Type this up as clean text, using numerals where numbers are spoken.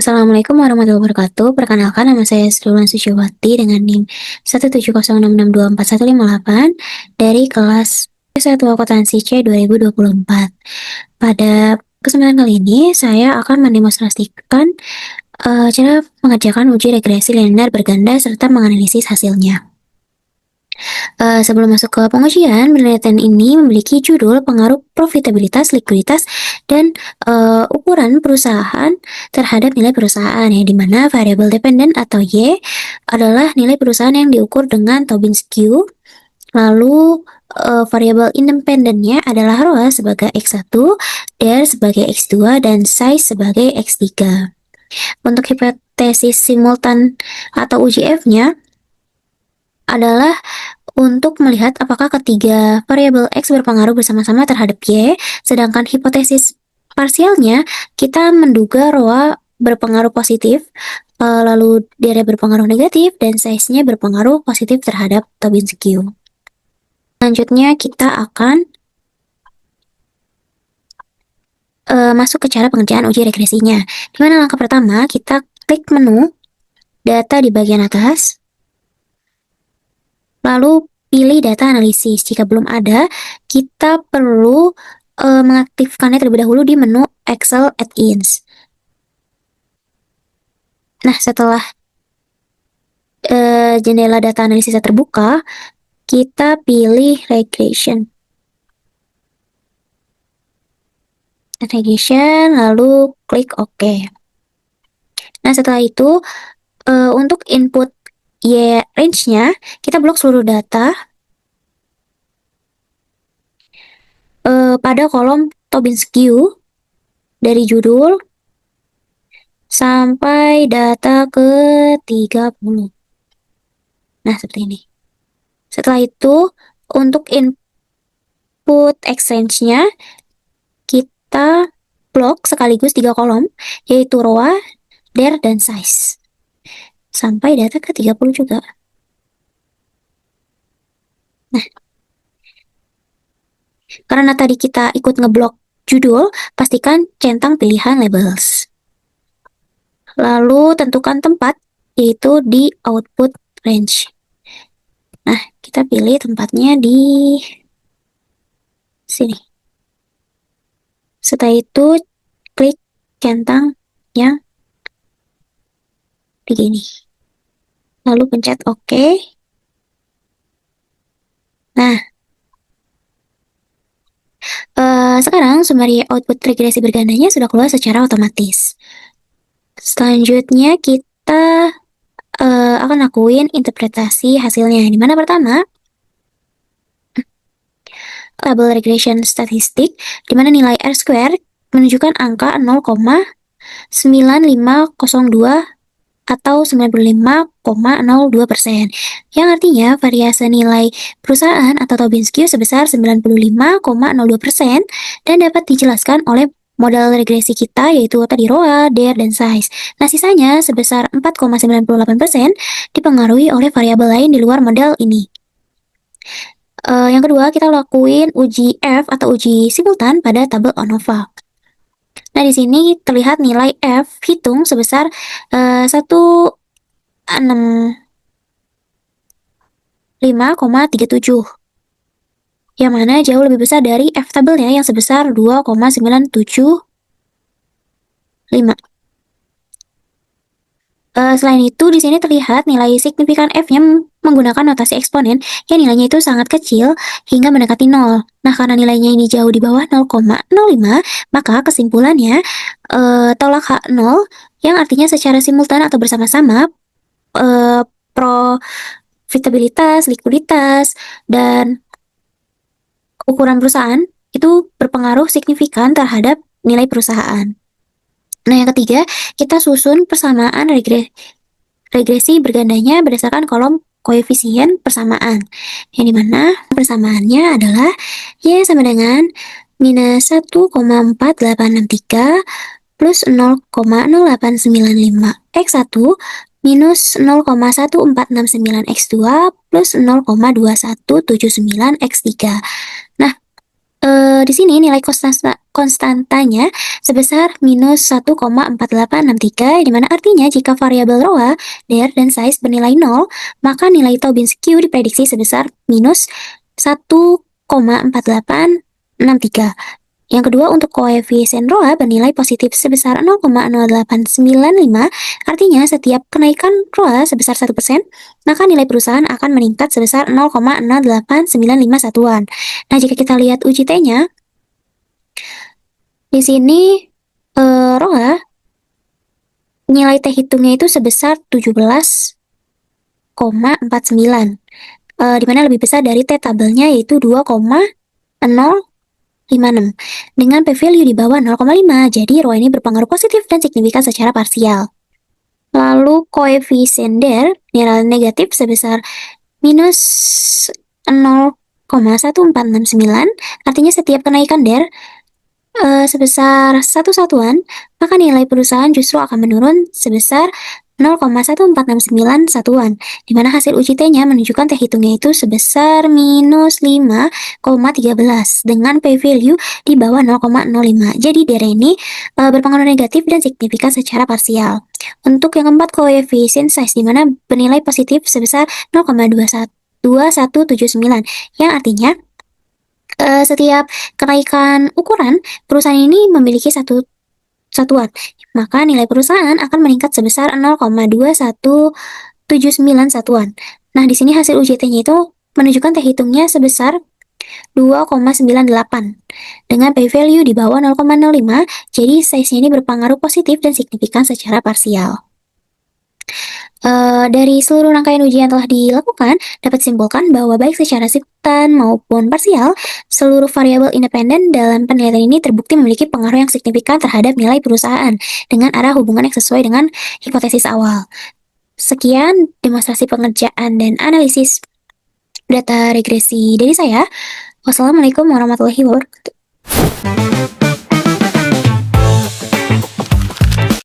Assalamualaikum warahmatullahi wabarakatuh. Perkenalkan, nama saya Sriwan Suciwati dengan NIM 17066241158 dari kelas S1 Akuntansi C 2024. Pada kesempatan kali ini, saya akan mendemonstrasikan cara mengerjakan uji regresi linear berganda serta menganalisis hasilnya. Sebelum masuk ke pengujian, penelitian ini memiliki judul pengaruh profitabilitas, likuiditas, dan ukuran perusahaan terhadap nilai perusahaan, ya, di mana variabel dependen atau Y adalah nilai perusahaan yang diukur dengan Tobin skew, lalu variabel independennya adalah ROA sebagai X1, DER sebagai X2, dan size sebagai X3. Untuk hipotesis simultan atau uji F-nya adalah untuk melihat apakah ketiga variabel X berpengaruh bersama-sama terhadap Y, sedangkan hipotesis parsialnya kita menduga ROA berpengaruh positif, lalu DER berpengaruh negatif, dan size-nya berpengaruh positif terhadap Tobin skew. Selanjutnya kita akan masuk ke cara pengerjaan uji regresinya. Dimana langkah pertama kita klik menu data di bagian atas, lalu pilih data analisis. Jika belum ada, kita perlu mengaktifkannya terlebih dahulu di menu Excel Add-ins. Nah, setelah jendela data analisis terbuka, kita pilih regression, lalu klik OK. Nah, setelah itu untuk input Y range-nya, kita blok seluruh data pada kolom Tobin skew dari judul sampai data ke 30. Nah, seperti ini. Setelah itu, untuk input X range-nya, kita blok sekaligus 3 kolom, yaitu ROA, DER, dan size. Sampai data ke 30 juga. Nah, karena tadi kita ikut ngeblok judul, pastikan centang pilihan labels. Lalu tentukan tempat, yaitu di output range. Nah, kita pilih tempatnya di sini. Setelah itu, klik centang yang begini. Lalu pencet OK. Nah, sekarang summary output regresi bergandanya sudah keluar secara otomatis. Selanjutnya kita akan lakuin interpretasi hasilnya. Dimana pertama, tabel regression statistik, dimana nilai R-square menunjukkan angka 0,9502 atau 95,02%, yang artinya variasi nilai perusahaan atau Tobin skew sebesar 95,02% dan dapat dijelaskan oleh modal regresi kita, yaitu tadi ROA, DER, dan size. Nah, sisanya sebesar 4,98% dipengaruhi oleh variabel lain di luar modal ini. Yang kedua, kita lakuin uji F atau uji simultan pada tabel ANOVA. Nah, di sini terlihat nilai F hitung sebesar 165,37, yang mana jauh lebih besar dari F tabelnya yang sebesar 2,975. Selain itu, di sini terlihat nilai signifikan F-nya menggunakan notasi eksponen yang nilainya itu sangat kecil hingga mendekati 0. Nah, karena nilainya ini jauh di bawah 0,05, maka kesimpulannya tolak H0, yang artinya secara simultan atau bersama-sama profitabilitas, likuiditas, dan ukuran perusahaan itu berpengaruh signifikan terhadap nilai perusahaan. Nah, yang ketiga, kita susun persamaan regresi bergandanya berdasarkan kolom koefisien persamaan, yang dimana persamaannya adalah Y sama dengan minus 1,4863 plus 0,0895 X1 minus 0,1469 X2 plus 0,2179 X3. Nah, Di sini nilai konstantanya sebesar minus 1,4863, di mana artinya jika variabel ROA, DER, dan size bernilai 0, maka nilai Tobin skew diprediksi sebesar minus 1,4863. Yang kedua, untuk koefisien ROA bernilai positif sebesar 0,0895, artinya setiap kenaikan ROA sebesar 1%, maka nilai perusahaan akan meningkat sebesar 0,08951 satuan. Nah, jika kita lihat uji T-nya, di sini ROA nilai T hitungnya itu sebesar 17,49, di mana lebih besar dari T tabelnya yaitu 2,056 dengan p-value di bawah 0,5. Jadi ROA ini berpengaruh positif dan signifikan secara parsial. Lalu koefisien DER nilai negatif sebesar minus 0,1469, artinya setiap kenaikan DER sebesar 1 satuan, maka nilai perusahaan justru akan menurun sebesar 0,1469 satuan, di mana hasil uji T-nya menunjukkan T hitungnya itu sebesar minus 5,13 dengan p-value di bawah 0,05. Jadi DER ini berpengaruh negatif dan signifikan secara parsial. Untuk yang keempat, koefisien size, di mana bernilai positif sebesar 0,2179, yang artinya setiap kenaikan ukuran perusahaan ini memiliki satu satuan, maka nilai perusahaan akan meningkat sebesar 0,2179 satuan. Nah, di sini hasil UJT-nya itu menunjukkan T hitungnya sebesar 2,98 dengan p-value di bawah 0,05, jadi size-nya ini berpengaruh positif dan signifikan secara parsial. Dari seluruh rangkaian uji yang telah dilakukan, dapat disimpulkan bahwa baik secara simultan maupun parsial, seluruh variabel independen dalam penelitian ini terbukti memiliki pengaruh yang signifikan terhadap nilai perusahaan dengan arah hubungan yang sesuai dengan hipotesis awal. Sekian demonstrasi pengerjaan dan analisis data regresi dari saya. Wassalamualaikum warahmatullahi wabarakatuh.